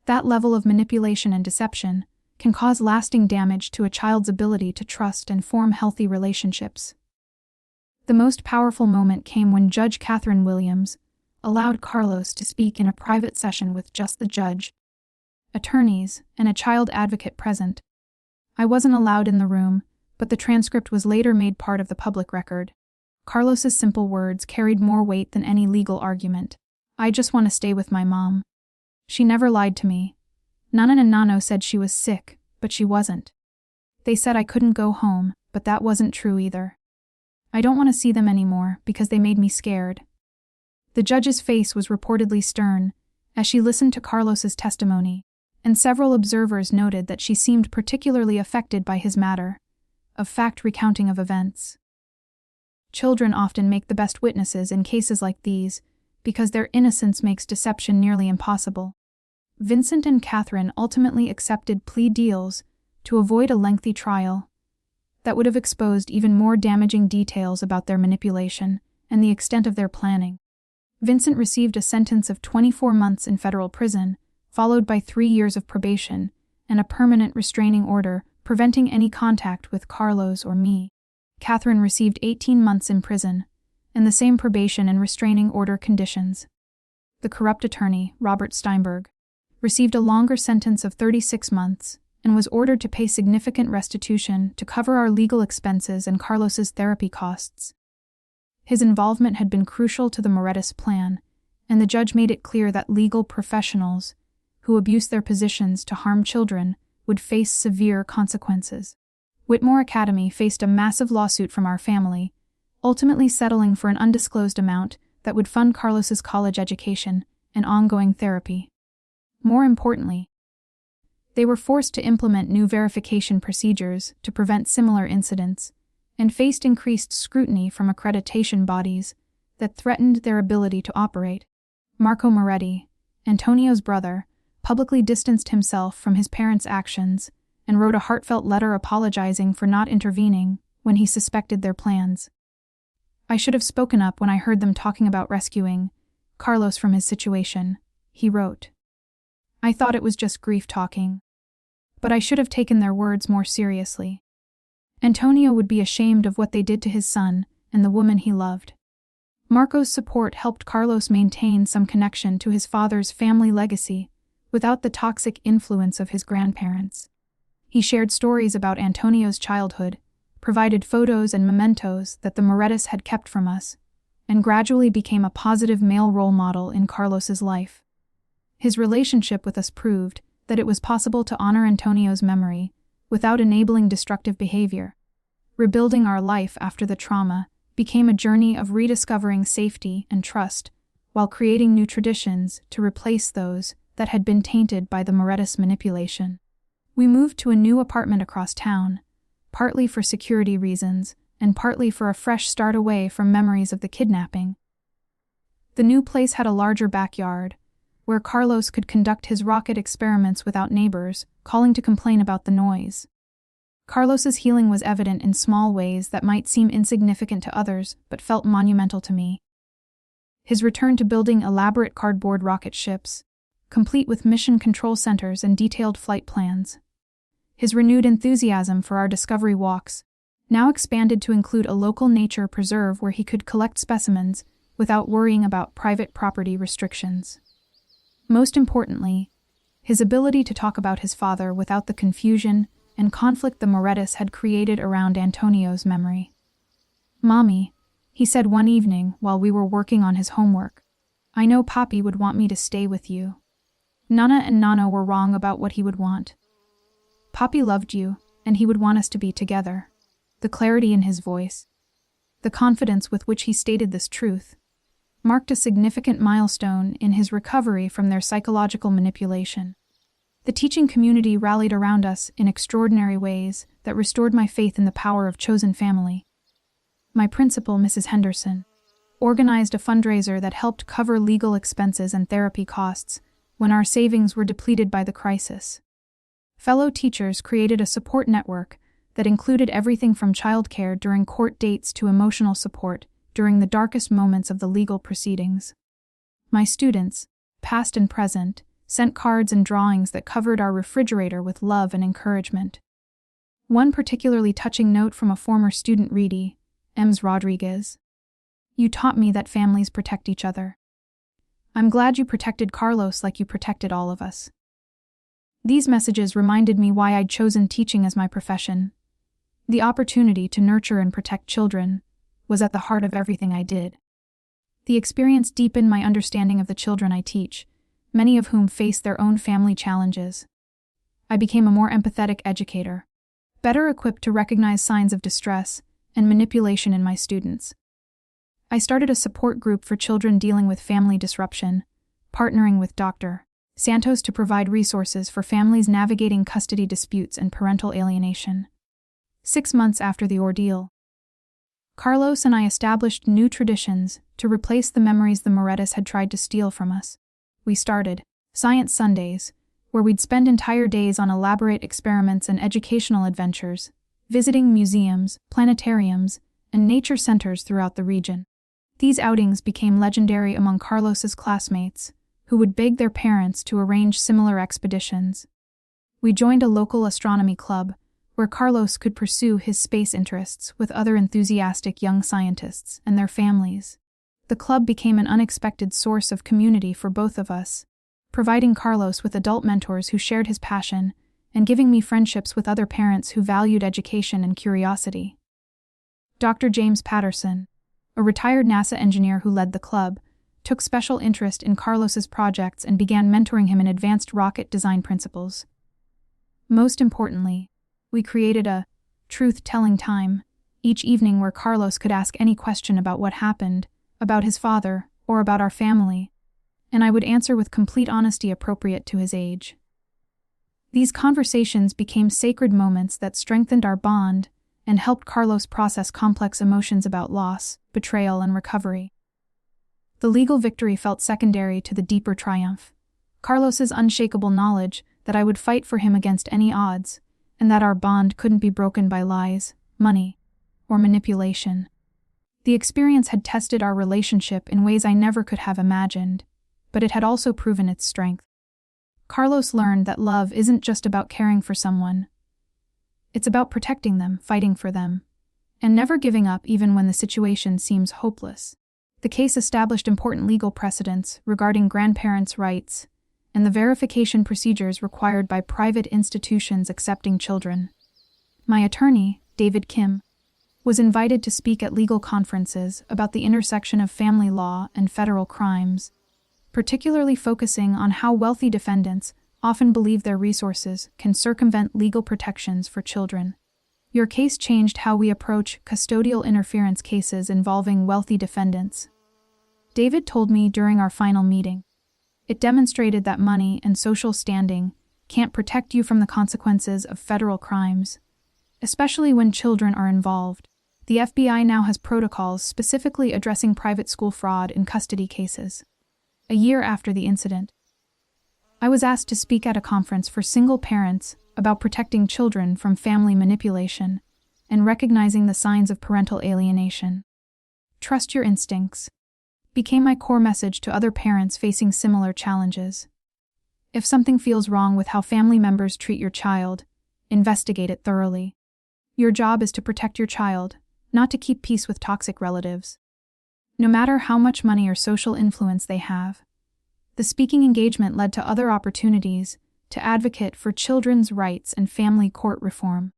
That level of manipulation and deception can cause lasting damage to a child's ability to trust and form healthy relationships. The most powerful moment came when Judge Catherine Williams allowed Carlos to speak in a private session with just the judge, attorneys, and a child advocate present. I wasn't allowed in the room, but the transcript was later made part of the public record. Carlos's simple words carried more weight than any legal argument. I just want to stay with my mom. She never lied to me. Nana and Nano said she was sick, but she wasn't. They said I couldn't go home, but that wasn't true either. I don't want to see them anymore because they made me scared. The judge's face was reportedly stern as she listened to Carlos's testimony, and several observers noted that she seemed particularly affected by his matter of fact recounting of events. Children often make the best witnesses in cases like these because their innocence makes deception nearly impossible. Vincent and Catherine ultimately accepted plea deals to avoid a lengthy trial that would have exposed even more damaging details about their manipulation and the extent of their planning. Vincent received a sentence of 24 months in federal prison, followed by 3 years of probation and a permanent restraining order preventing any contact with Carlos or me. Catherine received 18 months in prison, and the same probation and restraining order conditions. The corrupt attorney, Robert Steinberg, received a longer sentence of 36 months and was ordered to pay significant restitution to cover our legal expenses and Carlos's therapy costs. His involvement had been crucial to the Morettis plan, and the judge made it clear that legal professionals who abuse their positions to harm children would face severe consequences. Whitmore Academy faced a massive lawsuit from our family, ultimately settling for an undisclosed amount that would fund Carlos's college education and ongoing therapy. More importantly, they were forced to implement new verification procedures to prevent similar incidents, and faced increased scrutiny from accreditation bodies that threatened their ability to operate. Marco Moretti, Antonio's brother, publicly distanced himself from his parents' actions and wrote a heartfelt letter apologizing for not intervening when he suspected their plans. I should have spoken up when I heard them talking about rescuing Carlos from his situation, he wrote. I thought it was just grief talking, but I should have taken their words more seriously. Antonio would be ashamed of what they did to his son and the woman he loved. Marco's support helped Carlos maintain some connection to his father's family legacy without the toxic influence of his grandparents. He shared stories about Antonio's childhood, provided photos and mementos that the Morettis had kept from us, and gradually became a positive male role model in Carlos's life. His relationship with us proved that it was possible to honor Antonio's memory without enabling destructive behavior. Rebuilding our life after the trauma became a journey of rediscovering safety and trust while creating new traditions to replace those that had been tainted by the Morettis manipulation. We moved to a new apartment across town, partly for security reasons and partly for a fresh start away from memories of the kidnapping. The new place had a larger backyard, where Carlos could conduct his rocket experiments without neighbors calling to complain about the noise. Carlos's healing was evident in small ways that might seem insignificant to others but felt monumental to me. His return to building elaborate cardboard rocket ships, complete with mission control centers and detailed flight plans. His renewed enthusiasm for our discovery walks, now expanded to include a local nature preserve where he could collect specimens without worrying about private property restrictions. Most importantly, his ability to talk about his father without the confusion and conflict the Morettis had created around Antonio's memory. "Mommy," he said one evening while we were working on his homework, "I know Papi would want me to stay with you. Nana and Nano were wrong about what he would want. Papi loved you, and he would want us to be together." The clarity in his voice, the confidence with which he stated this truth, marked a significant milestone in his recovery from their psychological manipulation. The teaching community rallied around us in extraordinary ways that restored my faith in the power of chosen family. My principal, Mrs. Henderson, organized a fundraiser that helped cover legal expenses and therapy costs when our savings were depleted by the crisis. Fellow teachers created a support network that included everything from childcare during court dates to emotional support during the darkest moments of the legal proceedings. My students, past and present, sent cards and drawings that covered our refrigerator with love and encouragement. One particularly touching note from a former student readie, Ems Rodriguez. "You taught me that families protect each other. I'm glad you protected Carlos like you protected all of us." These messages reminded me why I'd chosen teaching as my profession. The opportunity to nurture and protect children was at the heart of everything I did. The experience deepened my understanding of the children I teach, many of whom face their own family challenges. I became a more empathetic educator, better equipped to recognize signs of distress and manipulation in my students. I started a support group for children dealing with family disruption, partnering with Dr. Santos to provide resources for families navigating custody disputes and parental alienation. 6 months after the ordeal, Carlos and I established new traditions to replace the memories the Morettis had tried to steal from us. We started Science Sundays, where we'd spend entire days on elaborate experiments and educational adventures, visiting museums, planetariums, and nature centers throughout the region. These outings became legendary among Carlos's classmates, who would beg their parents to arrange similar expeditions. We joined a local astronomy club, where Carlos could pursue his space interests with other enthusiastic young scientists and their families. The club became an unexpected source of community for both of us, providing Carlos with adult mentors who shared his passion and giving me friendships with other parents who valued education and curiosity. Dr. James Patterson, a retired NASA engineer who led the club, took special interest in Carlos's projects and began mentoring him in advanced rocket design principles. Most importantly, we created a truth-telling time each evening where Carlos could ask any question about what happened, about his father, or about our family, and I would answer with complete honesty appropriate to his age. These conversations became sacred moments that strengthened our bond and helped Carlos process complex emotions about loss, betrayal, and recovery. The legal victory felt secondary to the deeper triumph. Carlos's unshakable knowledge that I would fight for him against any odds, and that our bond couldn't be broken by lies, money, or manipulation. The experience had tested our relationship in ways I never could have imagined, but it had also proven its strength. Carlos learned that love isn't just about caring for someone. It's about protecting them, fighting for them, and never giving up even when the situation seems hopeless. The case established important legal precedents regarding grandparents' rights and the verification procedures required by private institutions accepting children. My attorney, David Kim, was invited to speak at legal conferences about the intersection of family law and federal crimes, particularly focusing on how wealthy defendants often believe their resources can circumvent legal protections for children. Your case changed how we approach custodial interference cases involving wealthy defendants, David told me during our final meeting. It demonstrated that money and social standing can't protect you from the consequences of federal crimes, especially when children are involved. The FBI now has protocols specifically addressing private school fraud in custody cases. A year after the incident, I was asked to speak at a conference for single parents about protecting children from family manipulation and recognizing the signs of parental alienation. Trust your instincts became my core message to other parents facing similar challenges. If something feels wrong with how family members treat your child, investigate it thoroughly. Your job is to protect your child, not to keep peace with toxic relatives. No matter how much money or social influence they have, the speaking engagement led to other opportunities to advocate for children's rights and family court reform.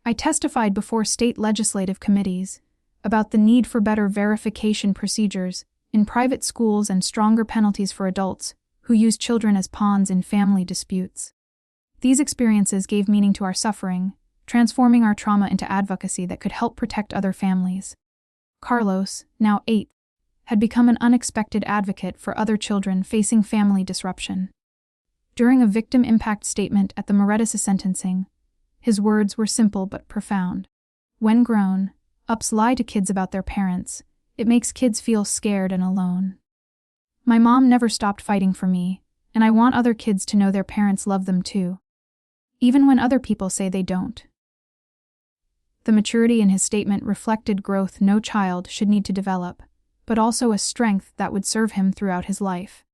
I testified before state legislative committees about the need for better verification procedures in private schools and stronger penalties for adults who use children as pawns in family disputes. These experiences gave meaning to our suffering, transforming our trauma into advocacy that could help protect other families. Carlos, now 8, had become an unexpected advocate for other children facing family disruption. During a victim impact statement at the Morettis sentencing, his words were simple but profound. When grown-ups lie to kids about their parents, it makes kids feel scared and alone. My mom never stopped fighting for me, and I want other kids to know their parents love them too, even when other people say they don't. The maturity in his statement reflected growth no child should need to develop, but also a strength that would serve him throughout his life.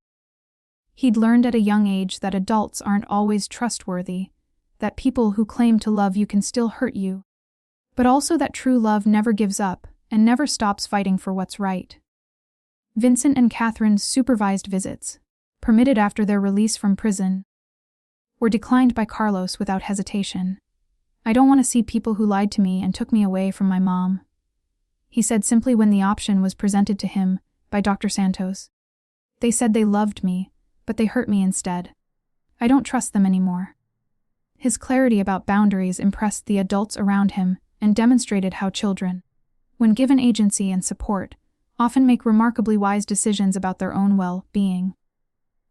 He'd learned at a young age that adults aren't always trustworthy, that people who claim to love you can still hurt you, but also that true love never gives up and never stops fighting for what's right. Vincent and Catherine's supervised visits, permitted after their release from prison, were declined by Carlos without hesitation. "I don't want to see people who lied to me and took me away from my mom," he said simply when the option was presented to him by Dr. Santos. "They said they loved me, but they hurt me instead. I don't trust them anymore." His clarity about boundaries impressed the adults around him and demonstrated how children, when given agency and support, often make remarkably wise decisions about their own well-being.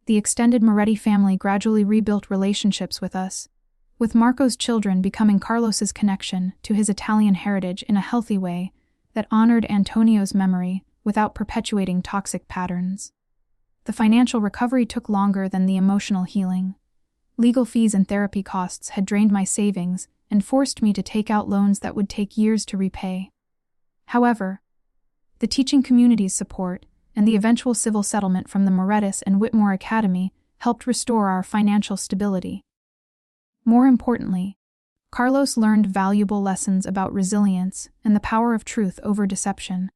The extended Moretti family gradually rebuilt relationships with us, with Marco's children becoming Carlos's connection to his Italian heritage in a healthy way that honored Antonio's memory without perpetuating toxic patterns. The financial recovery took longer than the emotional healing. Legal fees and therapy costs had drained my savings and forced me to take out loans that would take years to repay. However, the teaching community's support and the eventual civil settlement from the Morettis and Whitmore Academy helped restore our financial stability. More importantly, Carlos learned valuable lessons about resilience and the power of truth over deception.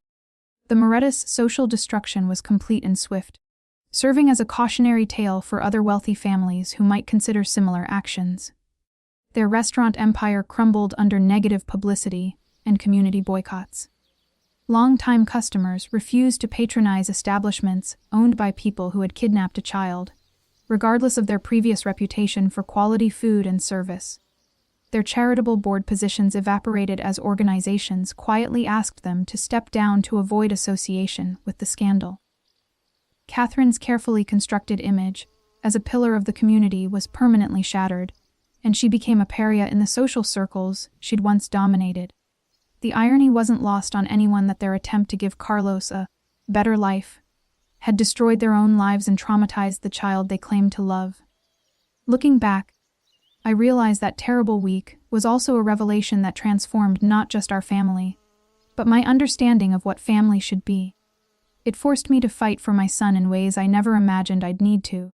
The Morettis' social destruction was complete and swift, serving as a cautionary tale for other wealthy families who might consider similar actions. Their restaurant empire crumbled under negative publicity and community boycotts. Longtime customers refused to patronize establishments owned by people who had kidnapped a child, regardless of their previous reputation for quality food and service. Their charitable board positions evaporated as organizations quietly asked them to step down to avoid association with the scandal. Catherine's carefully constructed image as a pillar of the community was permanently shattered, and she became a pariah in the social circles she'd once dominated. The irony wasn't lost on anyone that their attempt to give Carlos a better life had destroyed their own lives and traumatized the child they claimed to love. Looking back, I realized that terrible week was also a revelation that transformed not just our family, but my understanding of what family should be. It forced me to fight for my son in ways I never imagined I'd need to,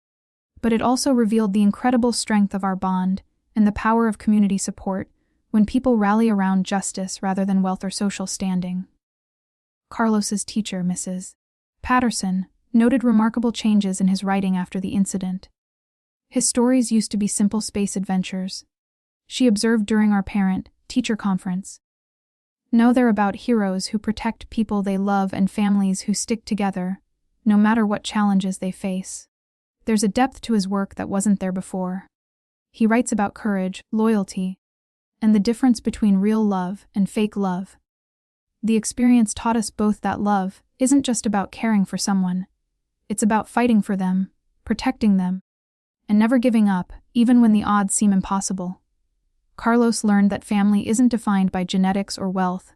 but it also revealed the incredible strength of our bond and the power of community support when people rally around justice rather than wealth or social standing. Carlos's teacher, Mrs. Patterson, noted remarkable changes in his writing after the incident. His stories used to be simple space adventures, she observed during our parent-teacher conference. Now they're about heroes who protect people they love and families who stick together, no matter what challenges they face. There's a depth to his work that wasn't there before. He writes about courage, loyalty, and the difference between real love and fake love. The experience taught us both that love isn't just about caring for someone. It's about fighting for them, protecting them, and never giving up, even when the odds seem impossible. Carlos learned that family isn't defined by genetics or wealth,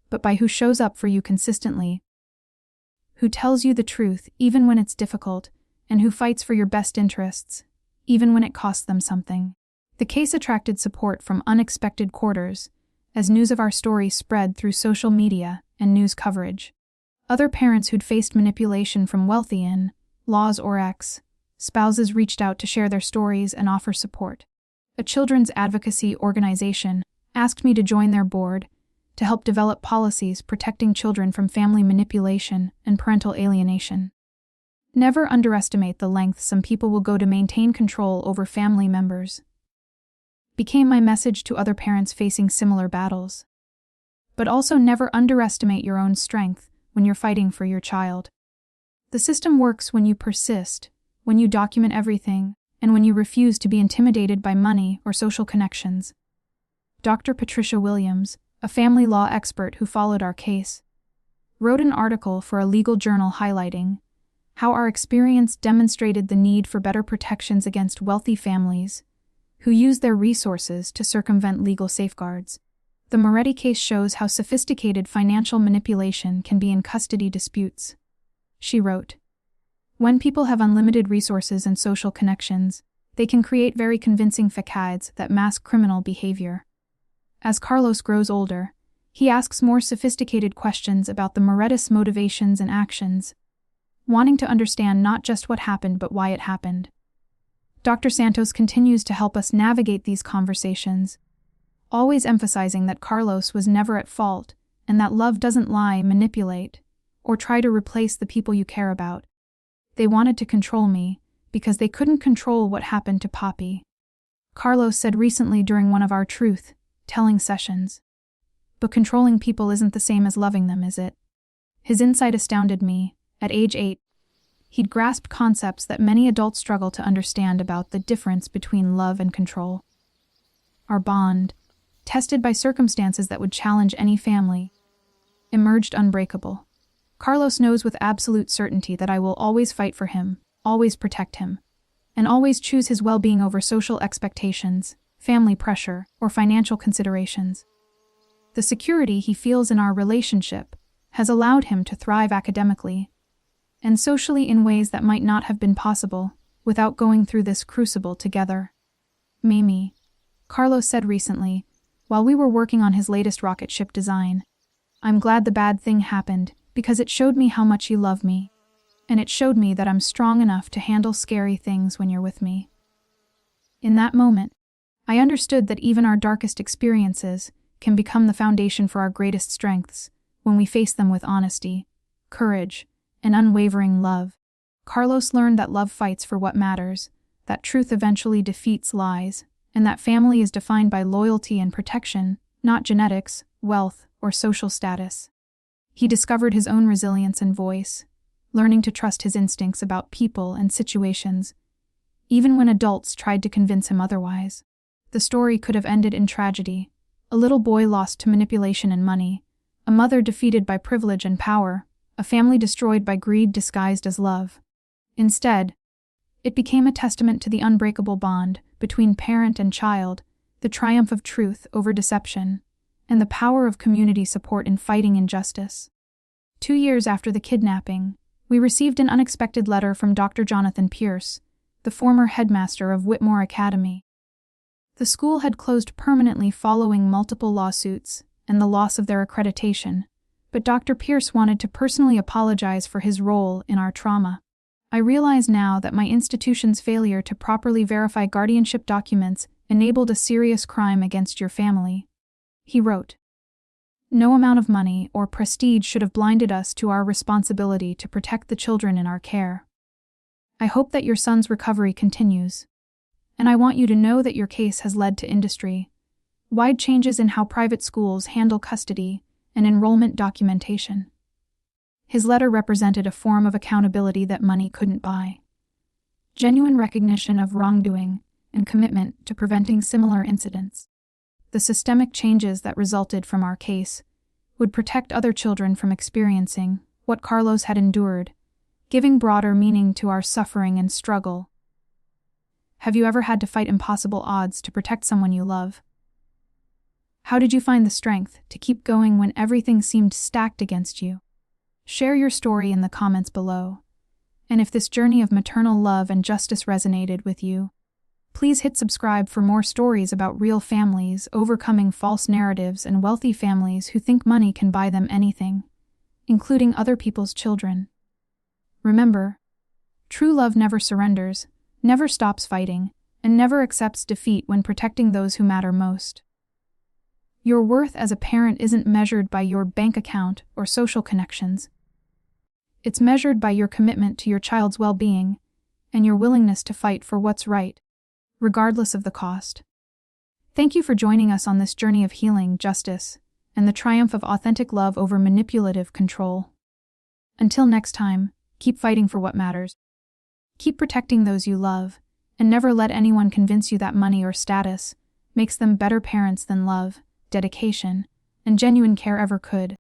but by who shows up for you consistently, who tells you the truth even when it's difficult, and who fights for your best interests, even when it cost them something. The case attracted support from unexpected quarters, as news of our story spread through social media and news coverage. Other parents who'd faced manipulation from wealthy in-laws or ex-spouses reached out to share their stories and offer support. A children's advocacy organization asked me to join their board to help develop policies protecting children from family manipulation and parental alienation. Never underestimate the lengths some people will go to maintain control over family members, became my message to other parents facing similar battles. But also never underestimate your own strength when you're fighting for your child. The system works when you persist, when you document everything, and when you refuse to be intimidated by money or social connections. Dr. Patricia Williams, a family law expert who followed our case, wrote an article for a legal journal highlighting how our experience demonstrated the need for better protections against wealthy families who use their resources to circumvent legal safeguards. The Morettis case shows how sophisticated financial manipulation can be in custody disputes. She wrote, "When people have unlimited resources and social connections, they can create very convincing facades that mask criminal behavior. As Carlos grows older, he asks more sophisticated questions about the Morettis motivations and actions, wanting to understand not just what happened but why it happened." Dr. Santos continues to help us navigate these conversations, always emphasizing that Carlos was never at fault and that love doesn't lie, manipulate, or try to replace the people you care about. They wanted to control me because they couldn't control what happened to Poppy. Carlos said recently during one of our truth-telling sessions. But controlling people isn't the same as loving them, is it? His insight astounded me. At age 8, he'd grasped concepts that many adults struggle to understand about the difference between love and control. Our bond, tested by circumstances that would challenge any family, emerged unbreakable. Carlos knows with absolute certainty that I will always fight for him, always protect him, and always choose his well-being over social expectations, family pressure, or financial considerations. The security he feels in our relationship has allowed him to thrive academically and socially in ways that might not have been possible without going through this crucible together. Mimi, Carlos said recently, while we were working on his latest rocket ship design, "I'm glad the bad thing happened because it showed me how much you love me, and it showed me that I'm strong enough to handle scary things when you're with me." In that moment, I understood that even our darkest experiences can become the foundation for our greatest strengths when we face them with honesty, courage, and unwavering love. Carlos learned that love fights for what matters, that truth eventually defeats lies, and that family is defined by loyalty and protection, not genetics, wealth, or social status. He discovered his own resilience and voice, learning to trust his instincts about people and situations, even when adults tried to convince him otherwise. The story could have ended in tragedy. A little boy lost to manipulation and money, a mother defeated by privilege and power, a family destroyed by greed disguised as love. Instead, it became a testament to the unbreakable bond between parent and child, the triumph of truth over deception, and the power of community support in fighting injustice. 2 years after the kidnapping, we received an unexpected letter from Dr. Jonathan Pierce, the former headmaster of Whitmore Academy. The school had closed permanently following multiple lawsuits and the loss of their accreditation, but Dr. Pierce wanted to personally apologize for his role in our trauma. "I realize now that my institution's failure to properly verify guardianship documents enabled a serious crime against your family," he wrote. "No amount of money or prestige should have blinded us to our responsibility to protect the children in our care. I hope that your son's recovery continues, and I want you to know that your case has led to industry-wide changes in how private schools handle custody and enrollment documentation." His letter represented a form of accountability that money couldn't buy. Genuine recognition of wrongdoing and commitment to preventing similar incidents. The systemic changes that resulted from our case would protect other children from experiencing what Carlos had endured, giving broader meaning to our suffering and struggle. Have you ever had to fight impossible odds to protect someone you love? How did you find the strength to keep going when everything seemed stacked against you? Share your story in the comments below. And if this journey of maternal love and justice resonated with you, Please hit subscribe for more stories about real families, overcoming false narratives, and wealthy families who think money can buy them anything, including other people's children. Remember, true love never surrenders, never stops fighting, and never accepts defeat when protecting those who matter most. Your worth as a parent isn't measured by your bank account or social connections. It's measured by your commitment to your child's well-being and your willingness to fight for what's right, regardless of the cost. Thank you for joining us on this journey of healing, justice, and the triumph of authentic love over manipulative control. Until next time, keep fighting for what matters. Keep protecting those you love, and never let anyone convince you that money or status makes them better parents than love, dedication, and genuine care ever could.